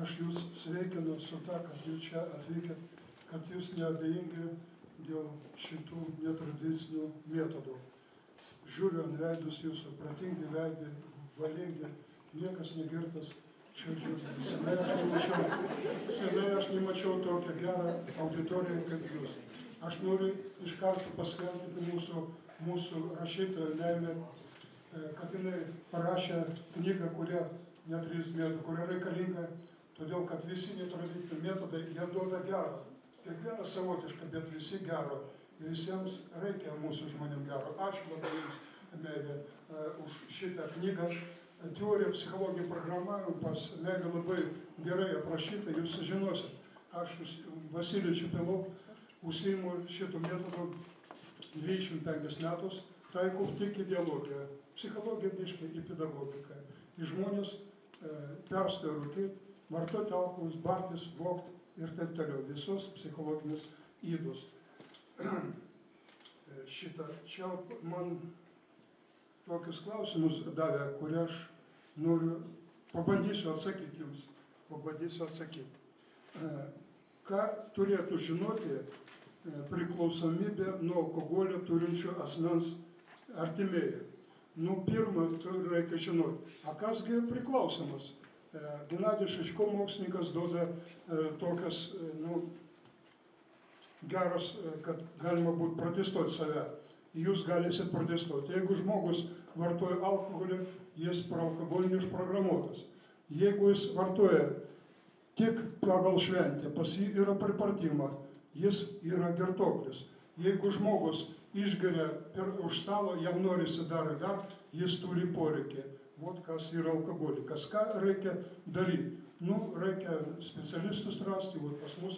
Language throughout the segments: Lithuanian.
aš jūs sveikinu su ta, kad jūs čia atvykėt, kad jūs neabejingi dėl šitų netradicinių metodų. Žiūriu ant veidus jūsų, protingi veidai, valingi, niekas negirtas. Čia žiūriu, senai aš nemačiau tokią gerą auditoriją kaip jūs. Aš noriu iš karto pasveikinti mūsų rašytoją Leilę, kad jinai parašė knygą, kurią netrys metų, kuria reikalinga, todėl kad visi netradiciniai metodai, jie duoda gero. Kiekvienas savotiška, bet visi gero. Ir visiems reikia mūsų žmonėm gero. Ačiū labai jums, Meilė, už šitą knygą. Teorija, psichologija, programa pas Meilę labai gerai aprašyta, jūs sužinosit. Aš Vasilijus Čepelov užsiimu šitų metodų 25 metus, taikau tik ideologiją, psichologiją biškai į pedagogiką. Į žmonės perstoja rūkyti, vartoti alkoholus, bartis, vogti ir taip toliau. Visos psichologinės įdos. Čia man tokius klausimus davė, kurie aš noriu, pabandysiu atsakyti jums. Ką turėtų žinoti priklausomybė nuo alkoholio turinčio asmens artimieji? Pirma, reikia žinoti, kasgi priklausomas? Genadijus Šečko mokslininkas duoda tokias, geras, kad galima būtų protestuoti save. Jūs galėsit protestuoti. Jeigu žmogus vartoja alkoholį, jis proalkoholiniu užprogramuotas. Jeigu jis vartoja tik pagal šventę, pas jį yra pripratimą, jis yra girtuoklis. Jeigu žmogus išgeria už stalo, jam norisi dar ir dar, jis turi poreikį. Vot kas yra alkoholikas. Ką reikia daryti? Reikia specialistus rasti, pas mus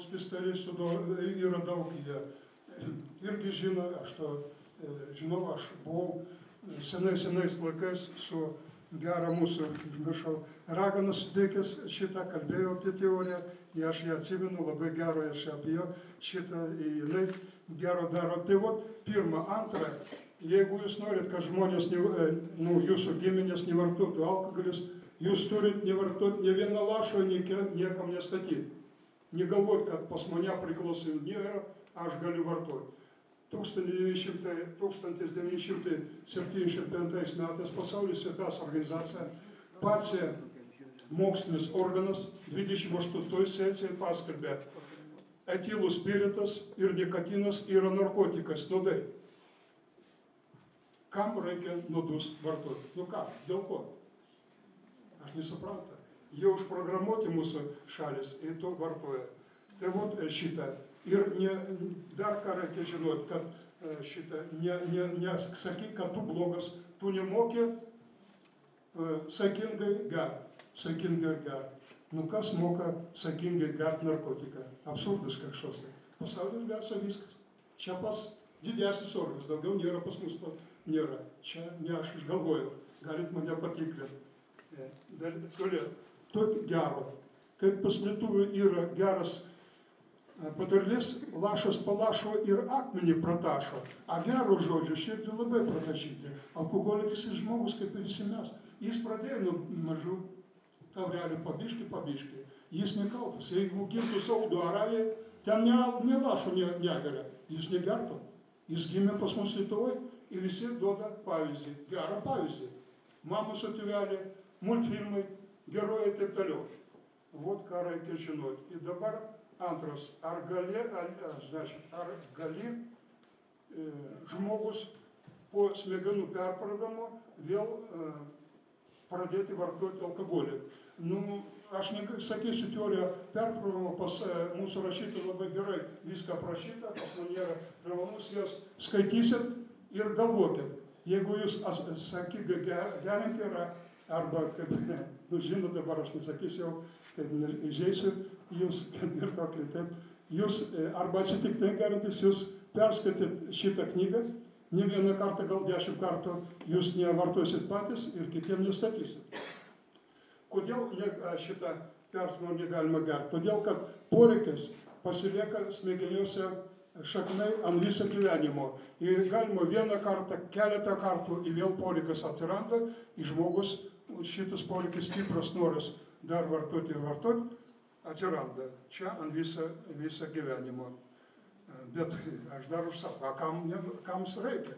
specialistų yra daug, jie irgi žino, aš buvau senais laikais su gera mūsų, Raganas suteikęs šitą, kalbėjau apie teoriją, aš ją atsimenu, labai gero aš apie ją, šitą jinai gero daro. Tai pirma, antra, jeigu jūs norit, kad žmonės, jūsų giminės nevartotų alkoholis, jūs turit nevartoti ne vieną lašo, niekam nestatyti. Negalvot, kad pas mane priklauso nėra, aš galiu vartoti. 1975 metais Pasaulio sveikatos organizacija, pats mokslinis organas 28 sesijai paskelbė, etilų spiritas ir nikotinas yra narkotikas, nuodai. Kam reikia nuodus vartoti? Dėl ko? Aš nesuprantu. Jau užprogramuoti mūsų šalis ir to vartoja. Tai šitą. Ir dar ką reikia žinoti, kad šitą, nesakyk, kad tu blogas, tu nemoki saikingai gert. Kas moka saikingai gert narkotiką? Absurdas kažkoks. Pasaulis garso viskas. Čia pas didesnis orgas, daugiau nėra pas mus, nėra. Čia ne aš išgalvojau, galit mane patikrinti. Toliau. Tokį gero. Kaip pas lietuvių yra geras patarlės, lašas palašo ir akmenį pratašo. A gero žodžio širdį labai pratašyti. Alkoholikis ir žmogus, kaip ir visi mes. Jis pradėjo nuo mažų taurelių pabiški. Jis nekaltas. Jeigu gimtų Saudo Arabija, ten ne lašo negeria. Jis negertų. Jis gimė pas mus Lietuvoje ir visi duoda pavyzdį. Gerą pavyzdį. Mamos atėvelė, multfilmai, geroji ir taip toliau. Vot ką reikia žinoti. Ir dabar antras. Ar gali žmogus po smegenų perpardamo vėl pradėti vartoti alkoholį? Aš nesakysiu teoriją perpardamo, pas mūsų rašytojai labai gerai viską aprašyta, pas man nėra privalumus, jas skaitysit ir galvokit. Jeigu jūs sakygai gerinti yra, arba, kaip, žinot, dabar aš nesakysiu jau, kaip žaisiu, jūs, ir tokį, taip, jūs arba atsitiktinai gerintis, jūs perskaityt šitą knygą, ne vieną kartą, gal 10 kartų, jūs nevartosit patys ir kitiem nestatysit. Kodėl šitą persvarą negalima gerti? Todėl, kad poreikis pasilieka smegeniuose šaknai ant viso gyvenimo. Ir galima vieną kartą, keletą kartų ir vėl poreikis atsiranda, ir žmogus šitas poreikis stipras noras dar vartoti ir vartoti, atsiranda čia ant visą gyvenimo. Bet aš dar užsakau, kam reikia?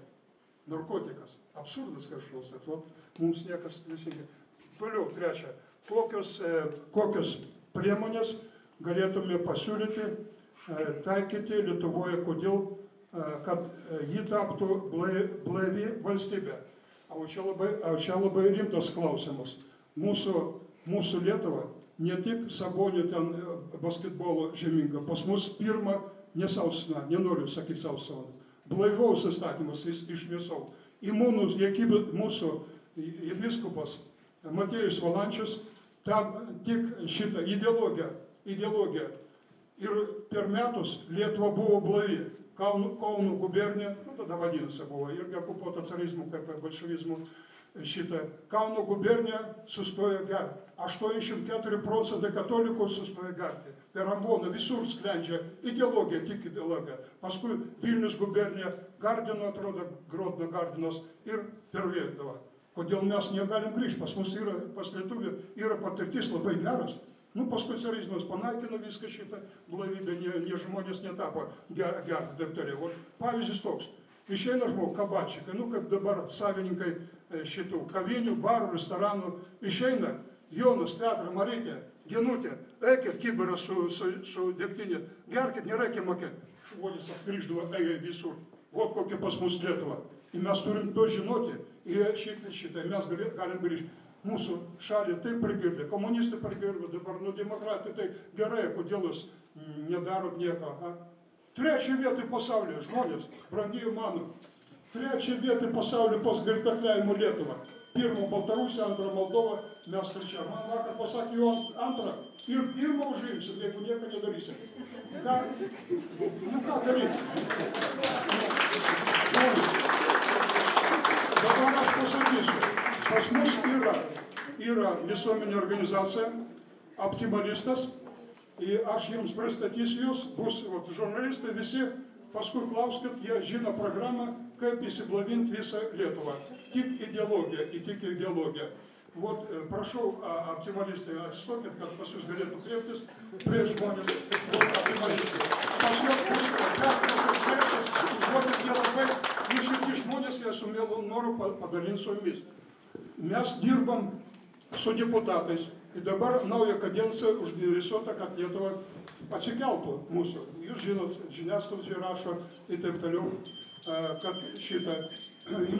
Narkotikas. Absurdas kažkoks. Mums niekas nesingia. Toliau, trečia, kokios priemonės galėtume pasiūlyti, taikyti Lietuvoje, kodėl, kad ji taptų blaivi valstybė. O čia labai rimtas klausimas. Mūsų Lietuva ne tik Sabonio ten basketbolo žeminga, pas mus pirma nesausina, nenoriu sakyti sausina, blaivaus įstatymas iš visų. Mūsų vyskupas Matėjus Valančius tik šitą ideologiją. Ir per metus Lietuva buvo blaivi. Kauno gubernija, tada vadinasi buvo, irgi okupuota carizmu, kaip bolševizmu, Kauno gubernija sustojo gerti. 84% katalikų sustojo gerti. Per Amboną visur sklendžia ideologija, tik ideologija. Paskui Vilnius gubernija, Gardino, atrodo, Grodno Gardinas ir per Lietuvą. Kodėl mes negalim grįžti? Pas mus pas lietuvių yra patirtis labai geras. Paskui carizmas panaikino viską šitą blaivybę, žmonės netapo gerti daktarė. Pavyzdys toks. Išeina žmogus, kabačikai, kaip dabar savininkai šitų kavinių, barų, restoranų, išeina Jonas, Petra, Marytė, Genutė, eikit kibirą su degtinė, gerkit, nereikia mokėti. Žmonės apgrįždavo, visur. Vot kokia pas mus Lietuva. Ir mes turim to žinoti, ir šitai mes galim grįžti. Mūsų šalį taip prigirdė, komunistai prigirdė, dabar demokratai tai gerai, kodėl jūs nedarot nieko. Trečią vietą pasaulyje, žmonės, brangiai mano, trečią vietą pasaulyje pas girtakliavimo Lietuvą. Pirmą Baltarusiją, antrą Moldovą, mes trečia. Man vakar pasakė, jau antrą. Ir pirmą užimsim, jeigu nieko nedarysim. Ką daryti? Dabar aš pasakysiu. Pas mus yra visuomenė organizacija, optimalistas, ir aš jums pristatysiu jūs, bus žurnalistai visi, paskui klauskit, jie žino programą, kaip įsiblavinti visą Lietuvą. Tik ideologija. Prašau, optimalistai, atsistokit, kad pas jūs galėtų kreiptis prieš žmonės, optimalistai. Pas juos bus kreiptis, žmonės jie labai nuširti žmonės, jie su mielu noru padalinti su jumis. Mes dirbam su deputatais ir dabar nauja kadencija uždėrisuota, kad Lietuva atsikeltų mūsų. Jūs žinot, žiniasklaida rašo ir taip toliau, kad šitą.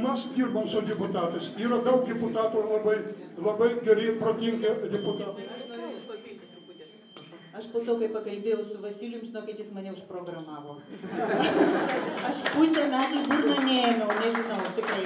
Mes dirbam su deputatais. Yra daug deputatų, labai geri, protingi deputatai. Aš noriu jūs papildyti truputį. Aš po to, kai pakalbėjau su Vasilijum, žinokit, jis mane užprogramavo. Aš pusę metų burną neėmiau, nežinau, tikrai.